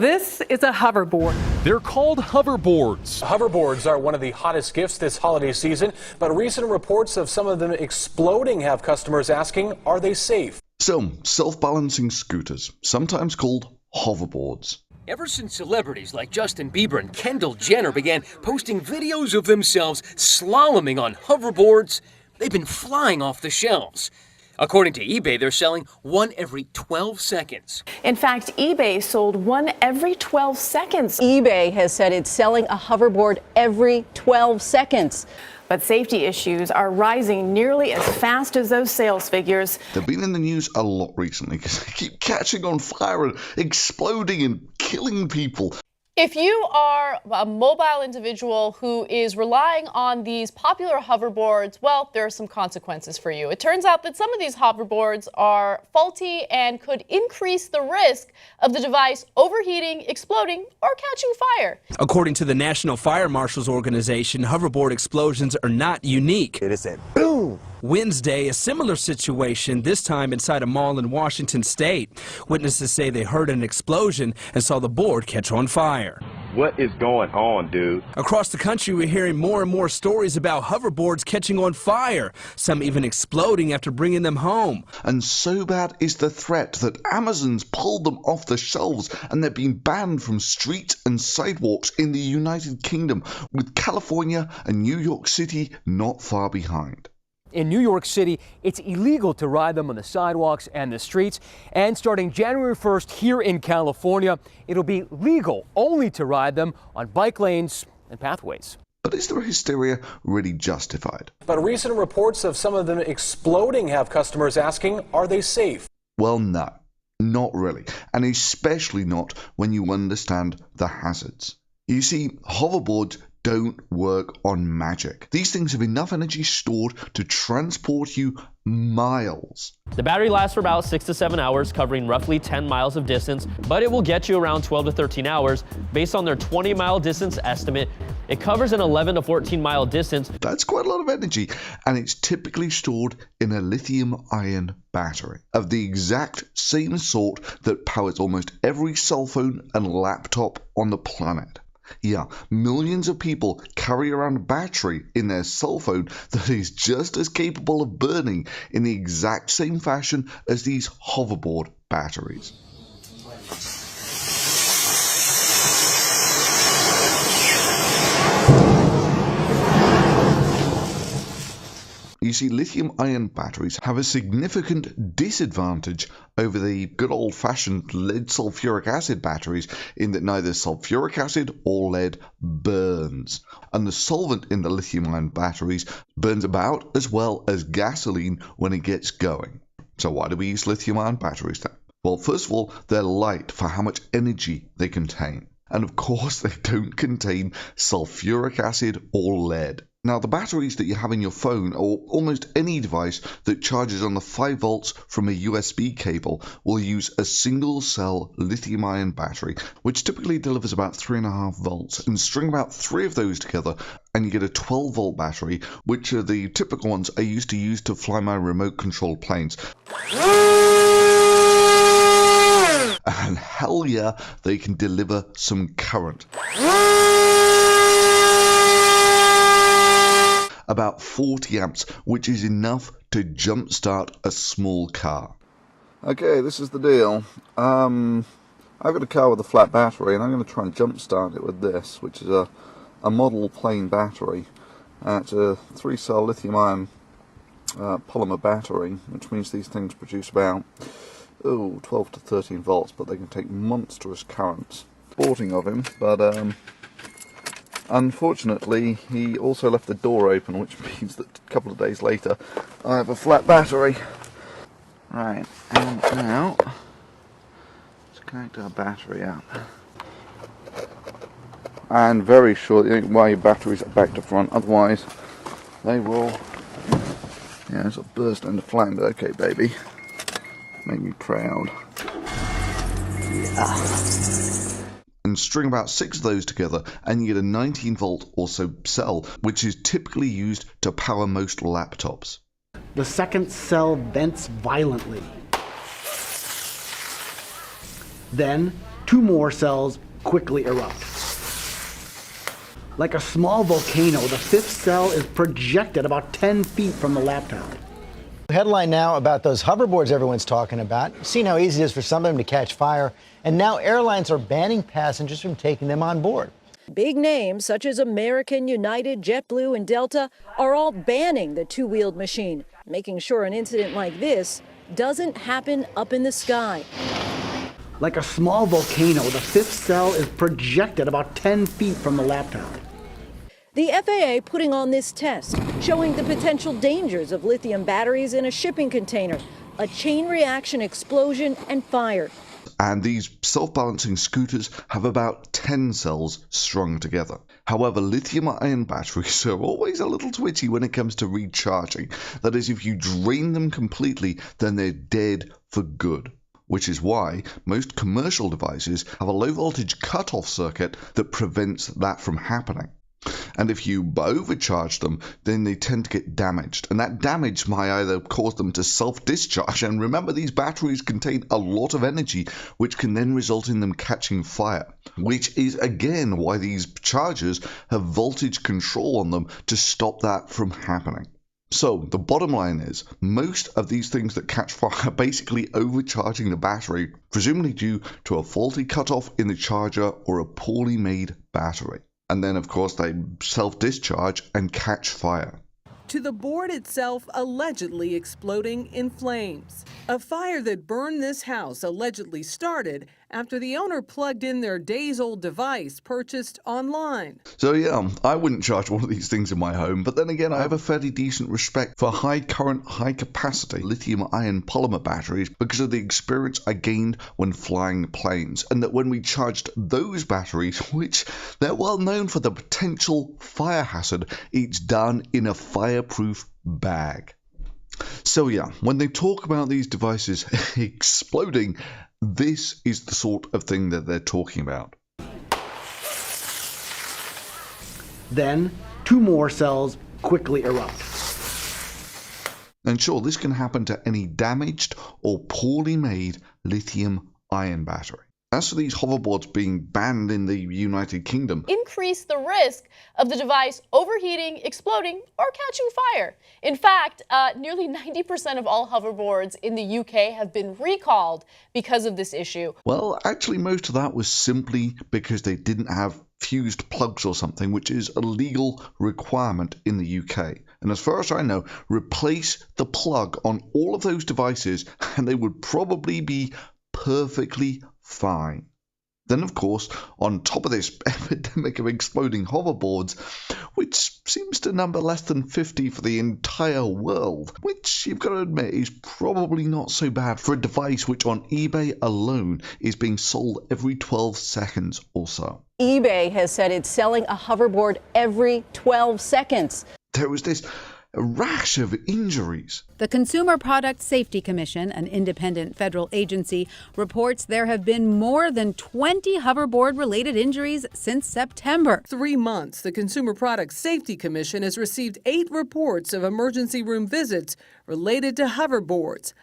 This is a hoverboard. They're called hoverboards. Hoverboards are one of the hottest gifts this holiday season, but recent reports of some of them exploding have customers asking, are they safe? So, self-balancing scooters, sometimes called hoverboards. Ever since celebrities like Justin Bieber and Kendall Jenner began posting videos of themselves slaloming on hoverboards, they've been flying off the shelves. According to eBay, they're selling one every 12 seconds. In fact, eBay sold one every 12 seconds. eBay has said it's selling a hoverboard every 12 seconds. But safety issues are rising nearly as fast as those sales figures. They've been in the news a lot recently because they keep catching on fire and exploding and killing people. If you are a mobile individual who is relying on these popular hoverboards, well, there are some consequences for you. It turns out that some of these hoverboards are faulty and could increase the risk of the device overheating, exploding, or catching fire. According to the National Fire Marshals Organization, hoverboard explosions are not unique. It is a boom. Wednesday, a similar situation, this time inside a mall in Washington state. Witnesses say they heard an explosion and saw the board catch on fire. What is going on, dude? Across the country, we're hearing more and more stories about hoverboards catching on fire, some even exploding after bringing them home. And so bad is the threat that Amazon's pulled them off the shelves and they're being banned from streets and sidewalks in the United Kingdom, with California and New York City not far behind. In New York City, it's illegal to ride them on the sidewalks and the streets. And starting January 1st here in California, it'll be legal only to ride them on bike lanes and pathways. But is the hysteria really justified? But recent reports of some of them exploding have customers asking, are they safe? Well, no, not really. And especially not when you understand the hazards. You see, hoverboards don't work on magic. These things have enough energy stored to transport you miles. The battery lasts for about 6 to 7 hours, covering roughly 10 miles of distance, but it will get you around 12 to 13 hours. Based on their 20-mile distance estimate, it covers an 11 to 14-mile distance. That's quite a lot of energy, and it's typically stored in a lithium-ion battery of the exact same sort that powers almost every cell phone and laptop on the planet. Yeah, millions of people carry around a battery in their cell phone that is just as capable of burning in the exact same fashion as these hoverboard batteries. You see, lithium-ion batteries have a significant disadvantage over the good old-fashioned lead sulfuric acid batteries in that neither sulfuric acid or lead burns. And the solvent in the lithium-ion batteries burns about as well as gasoline when it gets going. So why do we use lithium-ion batteries then? Well, first of all, they're light for how much energy they contain. And of course, they don't contain sulfuric acid or lead. Now, the batteries that you have in your phone or almost any device that charges on the 5 volts from a USB cable will use a single-cell lithium-ion battery, which typically delivers about 3.5 volts, and string about 3 of those together and you get a 12-volt battery, which are the typical ones I used to use to fly my remote-controlled planes. And hell yeah, they can deliver some current. About 40 amps, which is enough to jumpstart a small car. Okay, this is the deal. I've got a car with a flat battery, and I'm going to try and jumpstart it with this, which is a model plain battery. It's a 3-cell lithium-ion polymer battery, which means these things produce about 12 to 13 volts, but they can take monstrous currents. Sporting of him, but unfortunately, he also left the door open, which means that a couple of days later, I have a flat battery. Right, and now, let's connect our battery up. And very shortly, while your batteries are back to front, otherwise they will, sort of burst into flame. But okay, baby, make me proud. And string about 6 of those together and you get a 19-volt or so cell, which is typically used to power most laptops. The second cell vents violently. Then 2 more cells quickly erupt. Like a small volcano, the 5th cell is projected about 10 feet from the laptop. Headline now about those hoverboards everyone's talking about. Seen how easy it is for some of them to catch fire, and now airlines are banning passengers from taking them on board. Big names such as American, United, JetBlue, and Delta are all banning the two-wheeled machine, making sure an incident like this doesn't happen up in the sky. Like a small volcano, the 5th cell is projected about 10 feet from the laptop. The FAA putting on this test, showing the potential dangers of lithium batteries in a shipping container, a chain reaction explosion and fire. And these self-balancing scooters have about 10 cells strung together. However, lithium-ion batteries are always a little twitchy when it comes to recharging. That is, if you drain them completely, then they're dead for good. Which is why most commercial devices have a low-voltage cutoff circuit that prevents that from happening. And if you overcharge them, then they tend to get damaged. And that damage might either cause them to self-discharge. And remember, these batteries contain a lot of energy, which can then result in them catching fire. Which is, again, why these chargers have voltage control on them to stop that from happening. So, the bottom line is, most of these things that catch fire are basically overcharging the battery, presumably due to a faulty cutoff in the charger or a poorly made battery. And then, of course, they self-discharge and catch fire. To the board itself allegedly exploding in flames. A fire that burned this house allegedly started after the owner plugged in their days-old device purchased online. So yeah, I wouldn't charge one of these things in my home, but then again, I have a fairly decent respect for high current, high capacity lithium-ion polymer batteries because of the experience I gained when flying planes, and that when we charged those batteries, which they're well known for the potential fire hazard, it's done in a fireproof bag. So yeah, when they talk about these devices exploding, this is the sort of thing that they're talking about. Then 2 more cells quickly erupt. And sure, this can happen to any damaged or poorly made lithium-ion battery. As for these hoverboards being banned in the United Kingdom, increase the risk of the device overheating, exploding, or catching fire. In fact, nearly 90% of all hoverboards in the UK have been recalled because of this issue. Well, actually, most of that was simply because they didn't have fused plugs or something, which is a legal requirement in the UK. And as far as I know, replace the plug on all of those devices and they would probably be perfectly fine. Then, of course, on top of this epidemic of exploding hoverboards, which seems to number less than 50 for the entire world, which you've got to admit is probably not so bad for a device which on eBay alone is being sold every 12 seconds or so. eBay has said it's selling a hoverboard every 12 seconds. There was this rash of injuries. The Consumer Product Safety Commission, an independent federal agency, reports there have been more than 20 hoverboard-related injuries since September. 3 months, the Consumer Product Safety Commission has received 8 reports of emergency room visits related to hoverboards,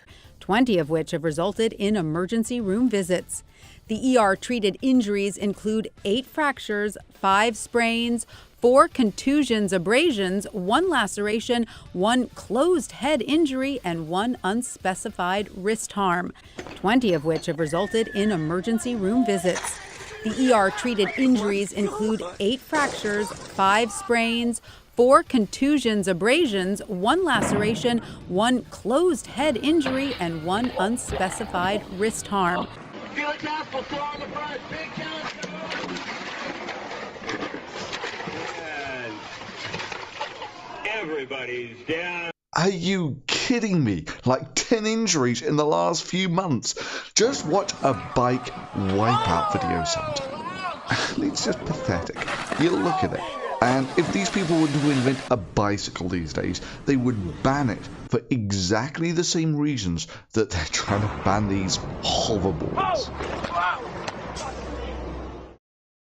20 of which have resulted in emergency room visits. The ER-treated injuries include 8 fractures, 5 sprains, 4 contusions, abrasions, 1 laceration, 1 closed head injury, and 1 unspecified wrist harm, 20 of which have resulted in emergency room visits. The ER-treated injuries include 8 fractures, 5 sprains, 4 contusions, abrasions, 1 laceration, 1 closed head injury, and 1 unspecified wrist harm. Everybody's down. Are you kidding me? Like 10 injuries in the last few months. Just watch a bike wipeout video sometime. It's just pathetic. You look at it. And if these people were to invent a bicycle these days, they would ban it for exactly the same reasons that they're trying to ban these hoverboards.